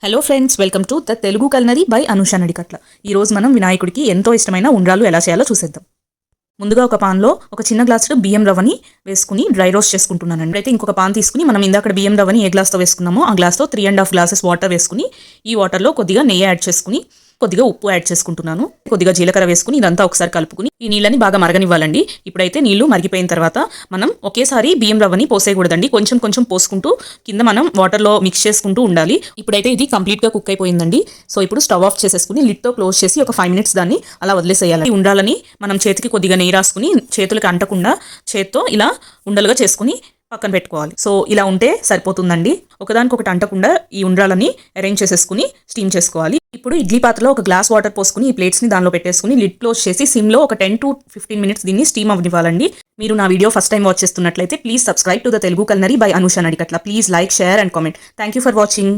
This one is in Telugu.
Hello friends, welcome to the Telugu culinary by Anusha Nadikatla. ఈరోజు మనం వినాయకుడికి ఎంతో ఇష్టమైన ఉండ్రాలు ఎలా చేయాలో చూసేద్దాం. ముందుగా ఒక పాన్లో ఒక చిన్న గ్లాసు బియ్యం రవ్వని వేసుకుని డ్రై రోస్ట్ చేసుకుంటున్నానండి. అయితే ఇంకొక పాన్ తీసుకుని మనం ఇందాక బియ్యం రవ్వని ఏ గ్లాస్తో వేసుకున్నామో ఆ గ్లాస్తో 3.5 గ్లాసెస్ వాటర్ వేసుకుని ఈ వాటర్లో కొద్దిగా నెయ్యి యాడ్ చేసుకుని కొద్దిగా ఉప్పు యాడ్ చేసుకుంటున్నాను. కొద్దిగా జీలకర్ర వేసుకుని ఇదంతా ఒకసారి కలుపుకుని ఈ నీళ్ళని బాగా మరగనివ్వాలండి. ఇప్పుడైతే నీళ్లు మరిగిపోయిన తర్వాత మనం ఒకేసారి బియ్యం రవ్వని పోసేయకూడదండి. కొంచెం కొంచెం పోసుకుంటూ కింద మనం వాటర్లో మిక్స్ చేసుకుంటూ ఉండాలి. ఇప్పుడైతే ఇది కంప్లీట్గా కుక్ అయిపోయిందండి. సో ఇప్పుడు స్టవ్ ఆఫ్ చేసేసుకుని లిడ్తో క్లోజ్ చేసి ఒక 5 minutes దాన్ని అలా వదిలేసేయాలి. ఈ ఉండాలని మనం చేతికి కొద్దిగా నెయ్యి రాసుకుని చేతులకి అంటకుండా చేత్తో ఇలా ఉండలుగా చేసుకుని పక్కన పెట్టుకోవాలి. సో ఇలా ఉంటే సరిపోతుందండి. ఒకదానికొకటి అంటకుండా ఈ ఉండ్రాలని అరేంజ్ చేసేసుకుని స్టీమ్ చేసుకోవాలి. ఇప్పుడు ఇడ్లీ పాత్రలో ఒక గ్లాస్ వాటర్ పోసుకుని ఈ ప్లేట్స్ని దానిలో పెట్టేసుకుని లిడ్ క్లోజ్ చేసి సిమ్లో ఒక 10 to 15 minutes దీన్ని స్టీమ్ అవ్వనివ్వాలండి. మీరు నా వీడియో ఫస్ట్ టైం వాచ్ చేస్తున్నట్లయితే please subscribe to the Telugu culinary by Anusha Nadikatla. Please like, share and comment. Thank you for watching.